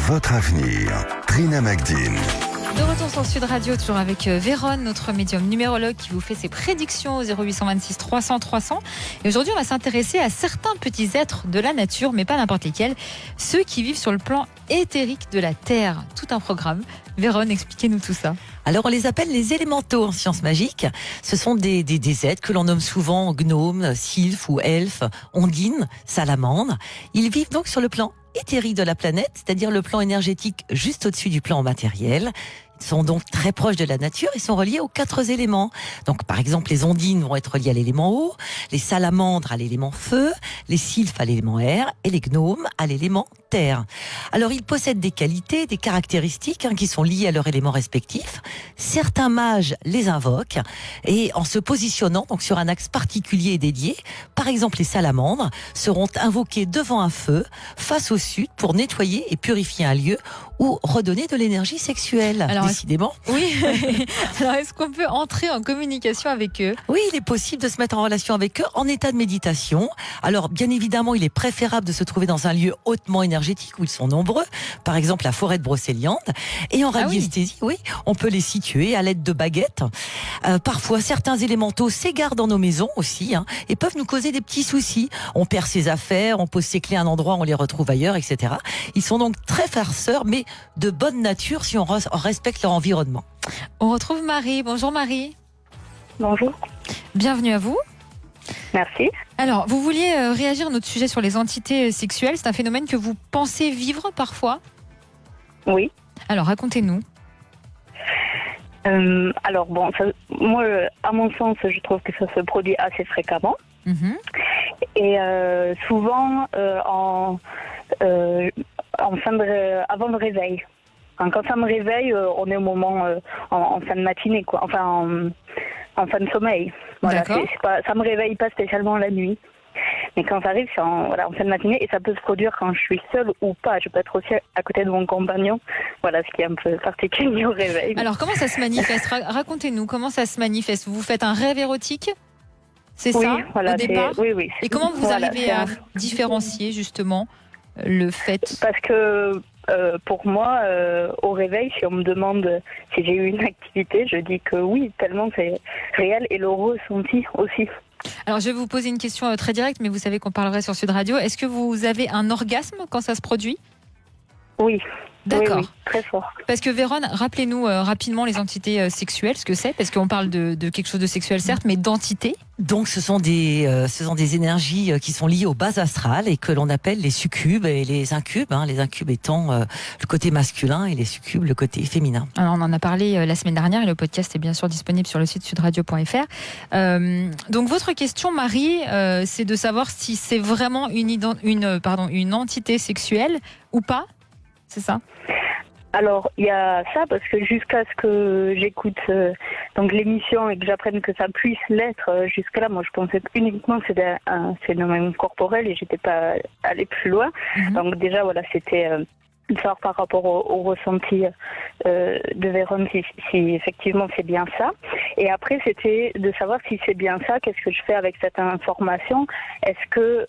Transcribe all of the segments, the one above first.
votre avenir. Trina Magdine. De retour sur Sud Radio, toujours avec Véronne, notre médium numérologue qui vous fait ses prédictions au 0826 300 300. Et aujourd'hui, on va s'intéresser à certains petits êtres de la nature, mais pas n'importe lesquels, ceux qui vivent sur le plan éthérique de la Terre. Tout un programme. Véronne, expliquez-nous tout ça. Alors on les appelle les élémentaux en sciences magiques. Ce sont des êtres que l'on nomme souvent gnomes, sylphes ou elfes, ondines, salamandres. Ils vivent donc sur le plan éthérique de la planète, c'est-à-dire le plan énergétique juste au-dessus du plan matériel. Ils sont donc très proches de la nature et sont reliés aux 4 éléments. Donc par exemple, les ondines vont être reliées à l'élément eau, les salamandres à l'élément feu, les sylphes à l'élément air et les gnomes à l'élément terre. Alors ils possèdent des qualités, des caractéristiques qui sont liées à leur élément respectif. Certains mages les invoquent et en se positionnant donc sur un axe particulier et dédié, par exemple les salamandres seront invoqués devant un feu face au sud pour nettoyer et purifier un lieu ou redonner de l'énergie sexuelle. Alors, décidément. Oui. Alors, est-ce qu'on peut entrer en communication avec eux ? Oui, il est possible de se mettre en relation avec eux en état de méditation. Alors, bien évidemment, il est préférable de se trouver dans un lieu hautement énergétique où ils sont nombreux. Par exemple, la forêt de Brocéliande. Et en radiesthésie, oui, on peut les situer à l'aide de baguettes. Parfois, certains élémentaux s'égarent dans nos maisons aussi et peuvent nous causer des petits soucis. On perd ses affaires, on pose ses clés à un endroit, on les retrouve ailleurs, etc. Ils sont donc très farceurs, mais de bonne nature si on respecte leur environnement. On retrouve Marie. Bonjour Marie. Bonjour. Bienvenue à vous. Merci. Alors, vous vouliez réagir à notre sujet sur les entités sexuelles. C'est un phénomène que vous pensez vivre parfois ? Oui. Alors, racontez-nous. Alors bon, moi, à mon sens, je trouve que ça se produit assez fréquemment. Mhm. Et souvent avant le réveil. Quand ça me réveille, on est au moment en fin de matinée, quoi. Enfin, en fin de sommeil. Voilà, D'accord. Ça me réveille pas spécialement la nuit. Mais quand ça arrive, c'est en fin de matinée et ça peut se produire quand je suis seule ou pas. Je peux être aussi à côté de mon compagnon. Voilà, ce qui est un peu particulier au réveil. Alors, comment ça se manifeste ? Racontez-nous, comment ça se manifeste ? Vous faites un rêve érotique ? C'est Oui, ça, voilà, au départ ? Oui. Et comment vous arrivez à différencier, justement, le fait ? Parce que pour moi, au réveil, si on me demande si j'ai eu une activité, je dis que oui, tellement c'est réel et le ressenti aussi. Alors, je vais vous poser une question très directe, mais vous savez qu'on parlerait sur Sud Radio. Est-ce que vous avez un orgasme quand ça se produit ? Oui. D'accord. Oui, très fort. Parce que Véronne, rappelez-nous rapidement les entités sexuelles, ce que c'est, parce qu'on parle de quelque chose de sexuel certes, mais d'entités. Donc ce sont des énergies qui sont liées aux bases astrales et que l'on appelle les succubes et les incubes. Les incubes étant le côté masculin et les succubes le côté féminin. Alors on en a parlé la semaine dernière et le podcast est bien sûr disponible sur le site sudradio.fr. Donc votre question, Marie, c'est de savoir si c'est vraiment une entité sexuelle ou pas. C'est ça ? Alors, il y a ça, parce que jusqu'à ce que j'écoute donc l'émission et que j'apprenne que ça puisse l'être, jusque-là, moi, je pensais uniquement que c'était un phénomène corporel et j'étais pas allée plus loin. Mhm. Donc déjà, voilà, c'était de savoir par rapport au ressenti de Véronne si effectivement c'est bien ça. Et après, c'était de savoir si c'est bien ça, qu'est-ce que je fais avec cette information. Est-ce que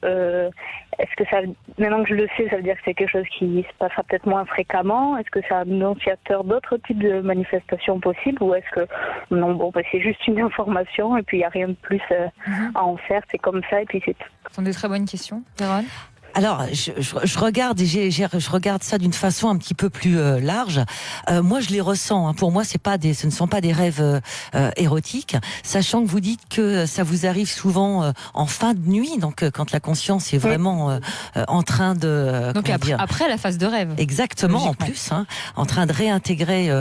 ça, maintenant que je le sais, ça veut dire que c'est quelque chose qui se passera peut-être moins fréquemment? Est-ce que c'est un annonciateur d'autres types de manifestations possibles? Ou est-ce que non, c'est juste une information et puis il n'y a rien de plus à en faire, c'est comme ça et puis c'est tout. Ce sont des très bonnes questions, Véronne. Alors, je regarde je regarde ça d'une façon un petit peu plus large. Moi, je les ressens. Pour moi, ce ne sont pas des rêves érotiques. Sachant que vous dites que ça vous arrive souvent en fin de nuit, donc quand la conscience est vraiment en train de. Donc après la phase de rêve. Exactement, en Logiquement. plus, en train de réintégrer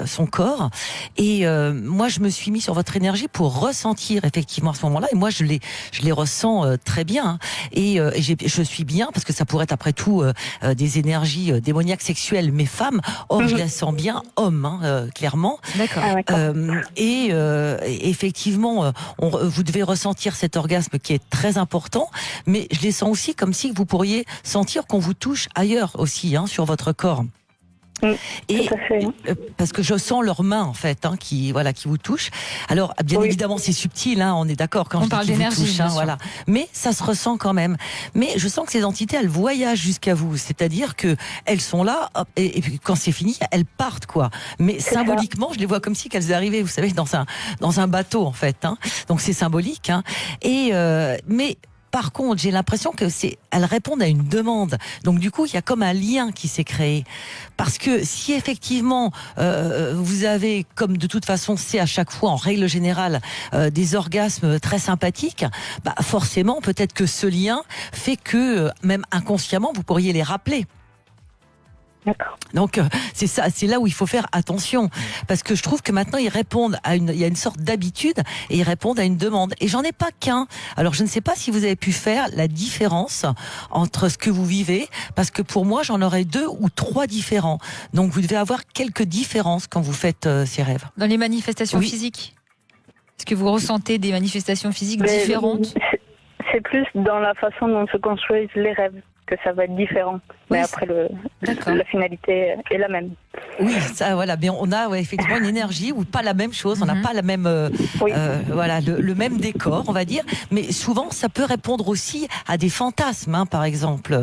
son corps. Et moi, je me suis mis sur votre énergie pour ressentir effectivement à ce moment-là. Et moi, je les ressens très bien. Et je suis bien parce que ça pourrait être après tout des énergies démoniaques sexuelles, mais femmes. Or, je les sens bien hommes, clairement. D'accord. Ah, d'accord. Et effectivement, vous devez ressentir cet orgasme qui est très important, mais je les sens aussi comme si vous pourriez sentir qu'on vous touche ailleurs aussi, sur votre corps. Et tout à fait. parce que je sens leurs mains en fait, qui vous touchent. Alors bien évidemment c'est subtil, on est d'accord quand On je parle dis qu'ils vous d'énergie, touchent, bien sûr. voilà. Mais ça se ressent quand même. Mais je sens que ces entités elles voyagent jusqu'à vous, c'est-à-dire que elles sont là hop, et puis quand c'est fini elles partent quoi. Mais C'est symboliquement je les vois comme si qu'elles arrivaient, vous savez, dans un bateau en fait. Donc c'est symbolique. Et mais par contre, j'ai l'impression que elles répondent à une demande. Donc du coup, il y a comme un lien qui s'est créé. Parce que si effectivement vous avez, comme de toute façon c'est à chaque fois en règle générale, des orgasmes très sympathiques, forcément peut-être que ce lien fait que même inconsciemment vous pourriez les rappeler. D'accord. Donc c'est là où il faut faire attention, parce que je trouve que maintenant ils répondent il y a une sorte d'habitude et ils répondent à une demande. Et j'en ai pas qu'un. Alors je ne sais pas si vous avez pu faire la différence entre ce que vous vivez, parce que pour moi j'en aurais 2 ou 3 différents. Donc vous devez avoir quelques différences quand vous faites ces rêves. Dans les manifestations physiques, est-ce que vous ressentez des manifestations physiques différentes? C'est plus dans la façon dont se construisent les rêves que ça va être différent. Mais après, la finalité est la même. Oui, ça, voilà. Mais on a effectivement une énergie ou pas la même chose. On n'a pas la même, le même décor, on va dire. Mais souvent, ça peut répondre aussi à des fantasmes, par exemple,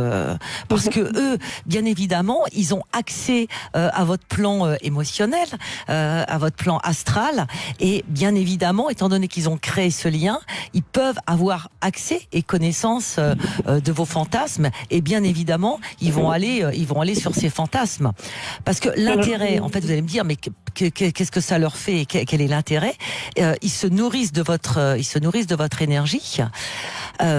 parce que eux, bien évidemment, ils ont accès à votre plan émotionnel, à votre plan astral, et bien évidemment, étant donné qu'ils ont créé ce lien, ils peuvent avoir accès et connaissance de vos fantasmes. Et bien évidemment, ils vont aller sur ces fantasmes. Parce que l'intérêt, en fait, vous allez me dire, mais qu'est-ce que ça leur fait? Quel est l'intérêt? Ils se nourrissent de votre énergie.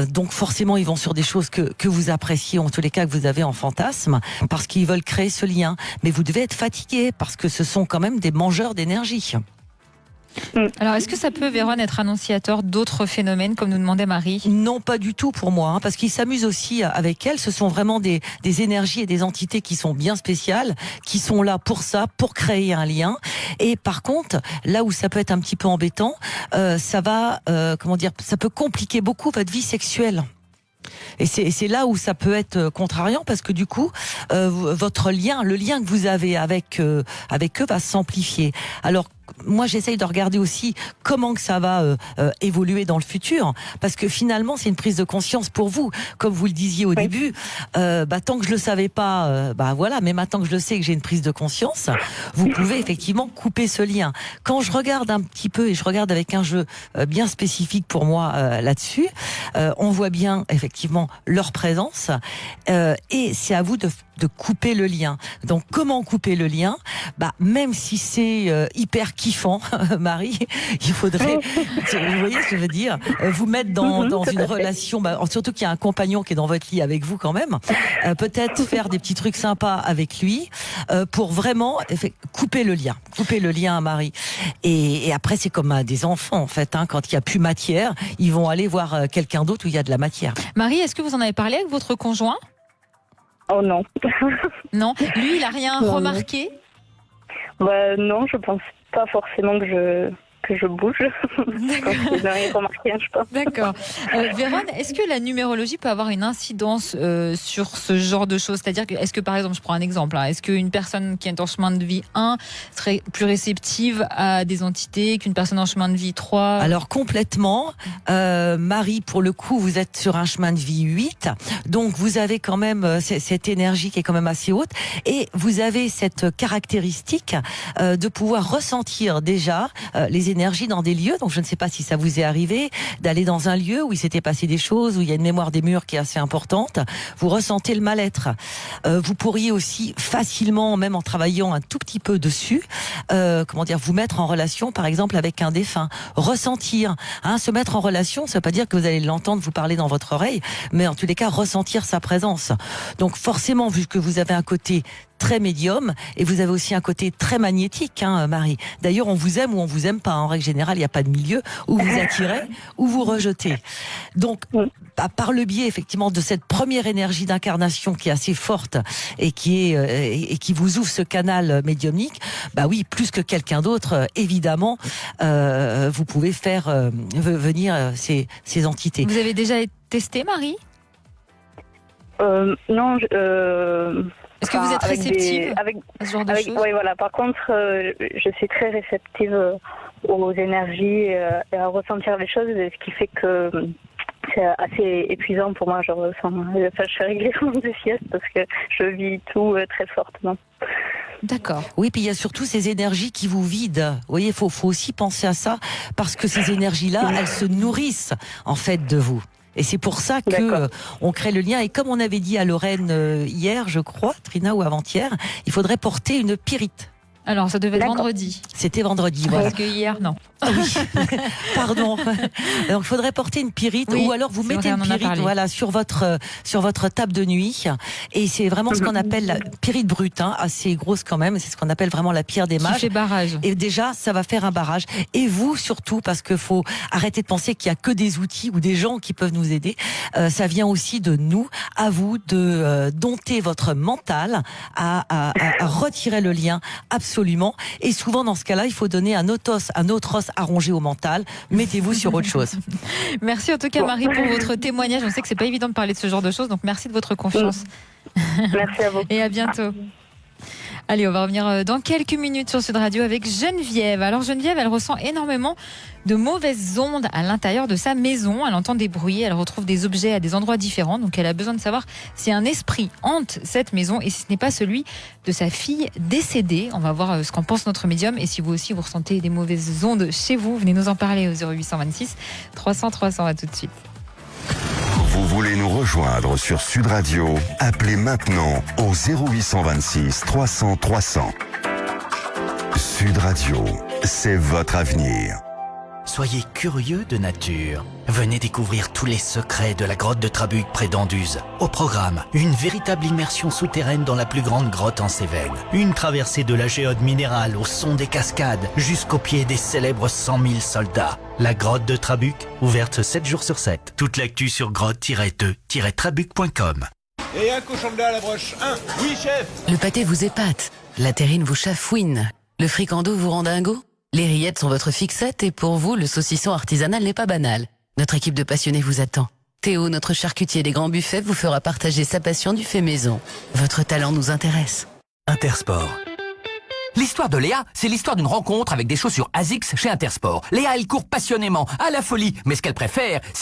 Donc forcément, ils vont sur des choses que vous appréciez, en tous les cas que vous avez en fantasme, parce qu'ils veulent créer ce lien. Mais vous devez être fatigué, parce que ce sont quand même des mangeurs d'énergie. Alors, est-ce que ça peut, Vérone, être annonciateur d'autres phénomènes, comme nous demandait Marie? Non, pas du tout pour moi, parce qu'ils s'amusent aussi avec elles. Ce sont vraiment des énergies et des entités qui sont bien spéciales, qui sont là pour ça, pour créer un lien. Et par contre, là où ça peut être un petit peu embêtant, ça peut compliquer beaucoup votre vie sexuelle. Et c'est là où ça peut être contrariant, parce que du coup, votre lien, le lien que vous avez avec eux va s'amplifier. Alors, moi, j'essaye de regarder aussi comment que ça va évoluer dans le futur, parce que finalement, c'est une prise de conscience pour vous. Comme vous le disiez au début, tant que je le savais pas, mais maintenant que je le sais, que j'ai une prise de conscience, vous pouvez effectivement couper ce lien. Quand je regarde un petit peu, et je regarde avec un jeu bien spécifique pour moi là-dessus, on voit bien effectivement leur présence, et c'est à vous de couper le lien. Donc comment couper le lien? Même si c'est hyper kiffant, Marie, il faudrait, vous voyez ce que je veux dire, vous mettre dans une relation, surtout qu'il y a un compagnon qui est dans votre lit avec vous quand même, peut-être faire des petits trucs sympas avec lui, pour vraiment couper le lien, Marie. Et après c'est comme des enfants en fait, quand il y a plus matière, ils vont aller voir quelqu'un d'autre où il y a de la matière. Marie, est-ce que vous en avez parlé avec votre conjoint? Oh non. Non, lui il a rien remarqué? Non, je pense pas forcément que je bouge. Je n'ai rien remarqué, je pense. D'accord. Vérone, est-ce que la numérologie peut avoir une incidence sur ce genre de choses? C'est-à-dire que, est-ce que par exemple, je prends un exemple, est-ce qu'une personne qui est en chemin de vie 1 serait plus réceptive à des entités qu'une personne en chemin de vie 3? Alors complètement. Marie, pour le coup, vous êtes sur un chemin de vie 8, donc vous avez quand même cette énergie qui est quand même assez haute, et vous avez cette caractéristique de pouvoir ressentir déjà les énergie dans des lieux. Donc je ne sais pas si ça vous est arrivé d'aller dans un lieu où il s'était passé des choses, où il y a une mémoire des murs qui est assez importante. Vous ressentez le mal-être. Vous pourriez aussi facilement, même en travaillant un tout petit peu dessus, vous mettre en relation, par exemple, avec un défunt. Ressentir, se mettre en relation, ça veut pas dire que vous allez l'entendre vous parler dans votre oreille, mais en tous les cas ressentir sa présence. Donc forcément, vu que vous avez un côté très médium, et vous avez aussi un côté très magnétique, Marie. D'ailleurs, on vous aime ou on vous aime pas. En règle générale, il n'y a pas de milieu où vous attirez ou vous rejetez. Donc, par le biais effectivement de cette première énergie d'incarnation qui est assez forte et qui vous ouvre ce canal médiumnique, oui, plus que quelqu'un d'autre, évidemment, vous pouvez faire venir ces entités. Vous avez déjà testé, Marie? Non. Est-ce que vous êtes réceptive à ce genre de choses? Oui, voilà. Par contre, je suis très réceptive aux énergies et à ressentir les choses, ce qui fait que c'est assez épuisant pour moi. Je fais régulièrement des siestes parce que je vis tout très fortement. D'accord. Oui, puis il y a surtout ces énergies qui vous vident. Vous voyez, faut aussi penser à ça, parce que ces énergies-là, elles se nourrissent en fait de vous. Et c'est pour ça que on crée le lien. Et comme on avait dit à Lorraine hier, je crois, Trina, ou avant-hier, il faudrait porter une pyrite. Alors, ça devait être vendredi. C'était vendredi, voilà. Parce que hier, non. Oui, pardon. Donc, il faudrait porter une pyrite, ou alors vous mettez une pyrite, voilà, sur votre table de nuit. Et c'est vraiment ce qu'on appelle la pyrite brute, assez grosse quand même. C'est ce qu'on appelle vraiment la pierre des mages. Qui fait barrage. Et déjà, ça va faire un barrage. Et vous, surtout, parce qu'il faut arrêter de penser qu'il y a que des outils ou des gens qui peuvent nous aider. Ça vient aussi de nous, à vous, de dompter votre mental, à retirer le lien absolument. Et souvent, dans ce cas-là, il faut donner un autre os à ronger au mental. Mettez-vous sur autre chose. Merci en tout cas, Marie, pour votre témoignage. On sait que c'est pas évident de parler de ce genre de choses, donc merci de votre confiance. Merci à vous. Et à bientôt. Allez, on va revenir dans quelques minutes sur Sud Radio avec Geneviève. Alors Geneviève, elle ressent énormément de mauvaises ondes à l'intérieur de sa maison. Elle entend des bruits, elle retrouve des objets à des endroits différents. Donc elle a besoin de savoir si un esprit hante cette maison et si ce n'est pas celui de sa fille décédée. On va voir ce qu'en pense notre médium. Et si vous aussi vous ressentez des mauvaises ondes chez vous, venez nous en parler au 0826 300 300. À tout de suite. Vous voulez nous rejoindre sur Sud Radio? Appelez maintenant au 0826 300 300. Sud Radio, c'est votre avenir. Soyez curieux de nature. Venez découvrir tous les secrets de la grotte de Trabuc près d'Anduze. Au programme, une véritable immersion souterraine dans la plus grande grotte en Cévennes. Une traversée de la géode minérale au son des cascades jusqu'au pied des célèbres 100 000 soldats. La grotte de Trabuc, ouverte 7 jours sur 7. Toute l'actu sur grotte-2-trabuc.com. Et un cochon de lait à la broche. Oui, chef. Le pâté vous épate, la terrine vous chafouine, le fricando vous rend dingo. Les rillettes sont votre fixette et pour vous, le saucisson artisanal n'est pas banal. Notre équipe de passionnés vous attend. Théo, notre charcutier des grands buffets, vous fera partager sa passion du fait maison. Votre talent nous intéresse. Intersport. L'histoire de Léa, c'est l'histoire d'une rencontre avec des chaussures ASICS chez Intersport. Léa, elle court passionnément, à la folie, mais ce qu'elle préfère, c'est